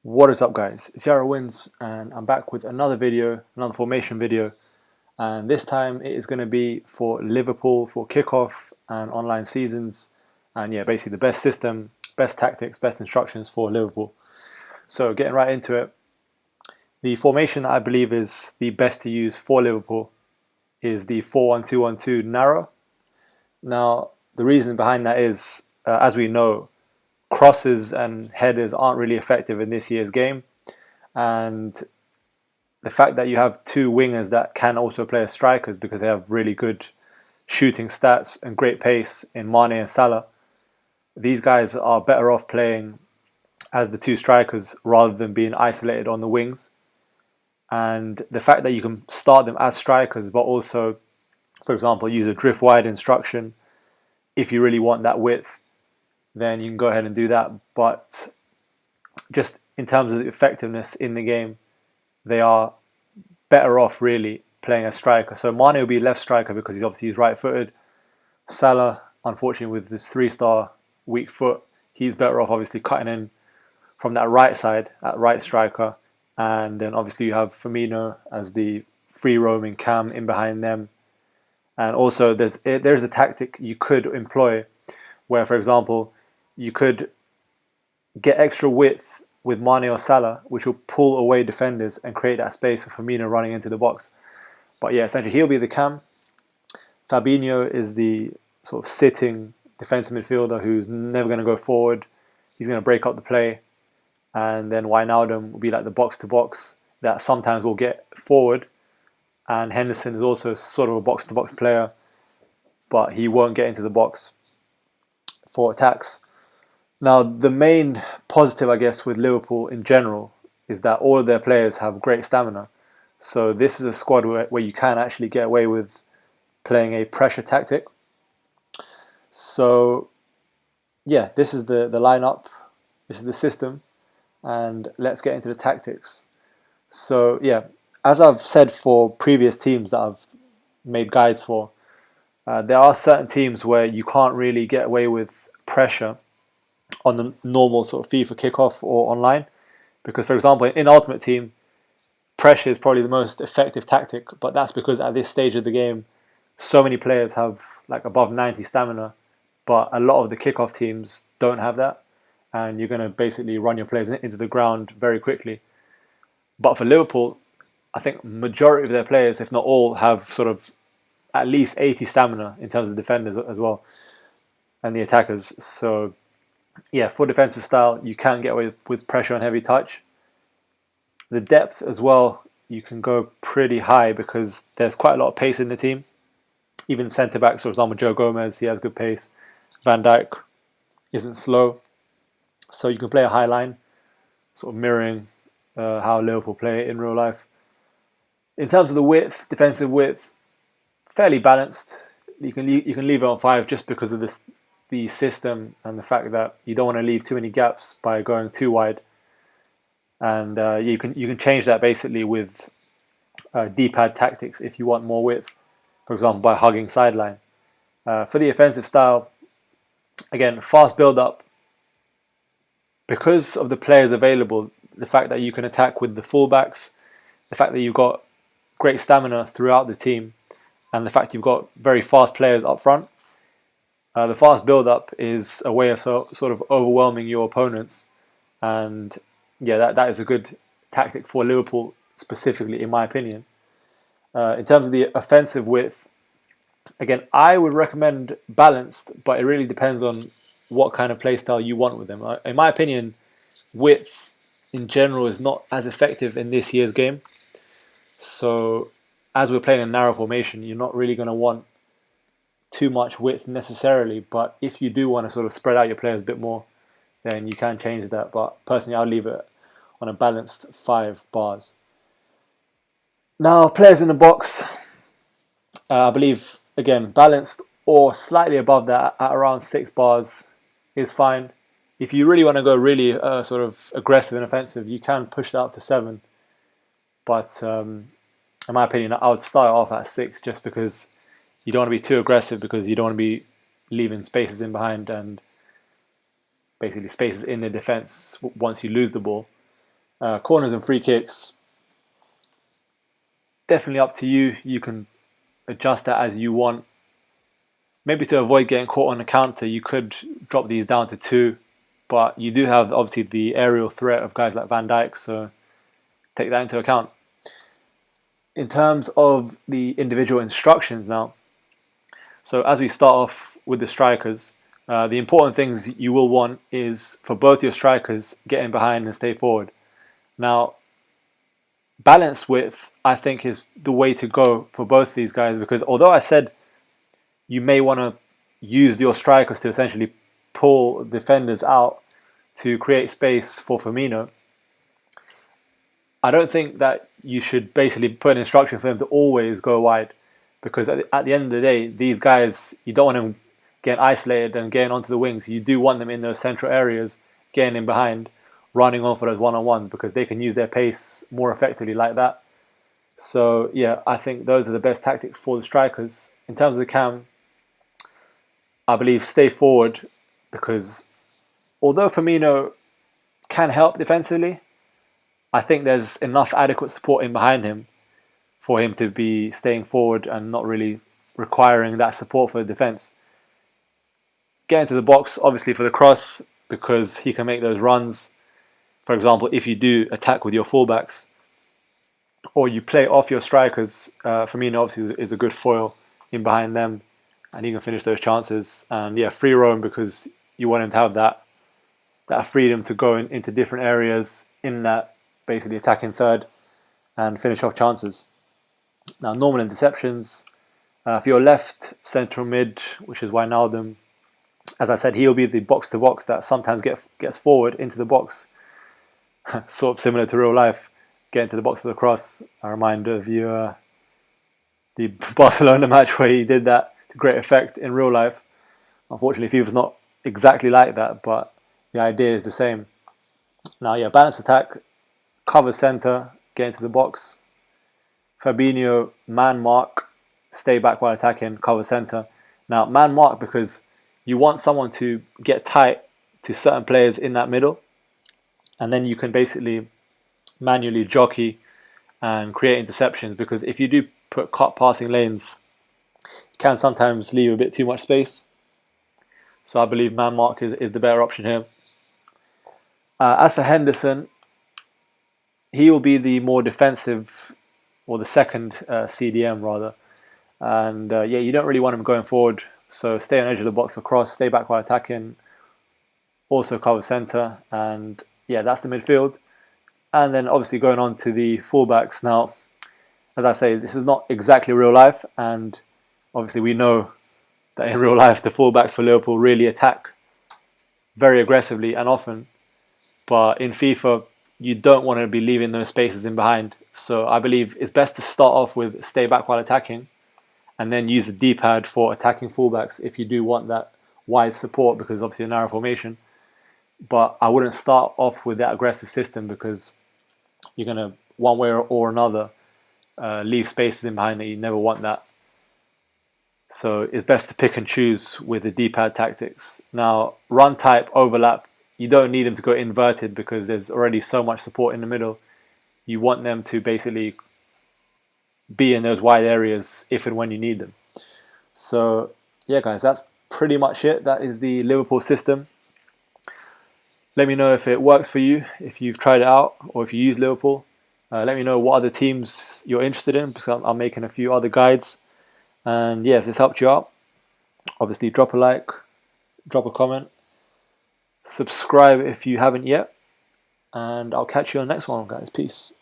What is up, guys? It's Yara Wins, and I'm back with another video, another formation video, and this time it is going to be for Liverpool for kickoff and online seasons, and yeah, basically the best system, best tactics, best instructions for Liverpool. So getting right into it, the formation that I believe is the best to use for Liverpool is the 4-1-2-1-2 narrow. Now, the reason behind that is, as we know, crosses and headers aren't really effective in this year's game. And the fact that you have two wingers that can also play as strikers because they have really good shooting stats and great pace in Mane and Salah, these guys are better off playing as the two strikers rather than being isolated on the wings. And the fact that you can start them as strikers, but also, for example, use a drift wide instruction if you really want that width, then you can go ahead and do that. But just in terms of the effectiveness in the game, they are better off really playing as striker. So Mane will be left striker because he's right-footed. Salah, unfortunately, with this 3-star weak foot, he's better off obviously cutting in from that right side, at right striker. And then obviously you have Firmino as the free roaming cam in behind them. And also there's a tactic you could employ where, for example, you could get extra width with Mane or Salah, which will pull away defenders and create that space for Firmino running into the box. But yeah, essentially he'll be the cam. Fabinho is the sort of sitting defensive midfielder who's never going to go forward. He's going to break up the play. And then Wijnaldum will be like the box-to-box that sometimes will get forward. And Henderson is also sort of a box-to-box player, but he won't get into the box for attacks. Now, the main positive, I guess, with Liverpool in general is that all of their players have great stamina. So this is a squad where you can actually get away with playing a pressure tactic. So, yeah, this is the lineup. This is the system. And let's get into the tactics. So, yeah, as I've said for previous teams that I've made guides for, there are certain teams where you can't really get away with pressure on the normal sort of FIFA kickoff or online. Because, for example, in Ultimate Team, pressure is probably the most effective tactic, but that's because at this stage of the game, so many players have like above 90 stamina, but a lot of the kickoff teams don't have that, and you're going to basically run your players into the ground very quickly. But for Liverpool, I think majority of their players, if not all, have sort of at least 80 stamina in terms of defenders as well, and the attackers. So yeah, for defensive style, you can get away with pressure and heavy touch. The depth as well, you can go pretty high because there's quite a lot of pace in the team. Even centre backs, for example, Joe Gomez, he has good pace. Van Dijk isn't slow, so you can play a high line, sort of mirroring how Liverpool play in real life. In terms of the width, defensive width, fairly balanced. You can leave it on 5 just because of the system and the fact that you don't want to leave too many gaps by going too wide. And you can change that basically with D-pad tactics if you want more width, for example, by hugging sideline. For the offensive style, again, fast build-up. Because of the players available, the fact that you can attack with the fullbacks, the fact that you've got great stamina throughout the team, and the fact you've got very fast players up front, the fast build-up is a way of sort of overwhelming your opponents. And yeah, that is a good tactic for Liverpool specifically, in my opinion. In terms of the offensive width, again, I would recommend balanced, but it really depends on what kind of play style you want with them. In my opinion, width in general is not as effective in this year's game. So as we're playing a narrow formation, you're not really going to want too much width necessarily, but if you do want to sort of spread out your players a bit more, then you can change that. But personally, I'll leave it on a balanced 5 bars. Now, players in the box, I believe, again, balanced or slightly above that at around 6 bars is fine. If you really want to go really sort of aggressive and offensive, you can push that up to 7. But in my opinion, I would start off at 6 just because you don't want to be too aggressive, because you don't want to be leaving spaces in behind and basically spaces in the defense once you lose the ball. Corners and free kicks, definitely up to you. You can adjust that as you want. Maybe to avoid getting caught on a counter, you could drop these down to 2, but you do have obviously the aerial threat of guys like Van Dijk, so take that into account. In terms of the individual instructions now, so as we start off with the strikers, the important things you will want is for both your strikers getting behind and stay forward. Now, balance width, I think, is the way to go for both these guys, because although I said you may want to use your strikers to essentially pull defenders out to create space for Firmino, I don't think that you should basically put an instruction for them to always go wide, because at the end of the day, these guys, you don't want them getting isolated and getting onto the wings. You do want them in those central areas, getting in behind, running on for those one-on-ones, because they can use their pace more effectively like that. So yeah, I think those are the best tactics for the strikers. In terms of the cam, I believe stay forward, because although Firmino can help defensively, I think there's enough adequate support in behind him for him to be staying forward and not really requiring that support for the defence. Get into the box, obviously, for the cross, because he can make those runs. For example, if you do attack with your fullbacks or you play off your strikers, Firmino obviously is a good foil in behind them, and he can finish those chances. And yeah, free roam, because you want him to have that freedom to go into different areas in that basically attacking third and finish off chances. Now, normal interceptions, for your left central mid, which is Wijnaldum, as I said, he'll be the box-to-box that sometimes gets forward into the box, sort of similar to real life, get into the box for the cross. I remind of you the Barcelona match where he did that to great effect in real life. Unfortunately, FIFA's not exactly like that, but the idea is the same. Now, yeah, balanced attack, cover centre, get into the box. Fabinho, man mark, stay back while attacking, cover centre. Now, man mark, because you want someone to get tight to certain players in that middle, and then you can basically manually jockey and create interceptions, because if you do put cut passing lanes, it can sometimes leave a bit too much space. So I believe man mark is the better option here. As for Henderson, he will be the more defensive, or the second CDM rather. And yeah, you don't really want him going forward. So stay on edge of the box for cross, stay back while attacking, also cover centre. And yeah, that's the midfield. And then obviously going on to the fullbacks. Now, as I say, this is not exactly real life. And obviously we know that in real life, the fullbacks for Liverpool really attack very aggressively and often. But in FIFA, you don't want to be leaving those spaces in behind. So I believe it's best to start off with stay back while attacking, and then use the D-pad for attacking fullbacks if you do want that wide support, because obviously a narrow formation. But I wouldn't start off with that aggressive system, because you're going to, one way or another, leave spaces in behind that you never want that. So it's best to pick and choose with the D-pad tactics. Now, run type, overlap, you don't need them to go inverted, because there's already so much support in the middle. You want them to basically be in those wide areas if and when you need them. So yeah, guys, that's pretty much it. That is the Liverpool system. Let me know if it works for you, if you've tried it out, or if you use Liverpool. Let me know what other teams you're interested in, because I'm making a few other guides. And yeah, if this helped you out, obviously drop a like, drop a comment, subscribe if you haven't yet, and I'll catch you on the next one, guys. Peace.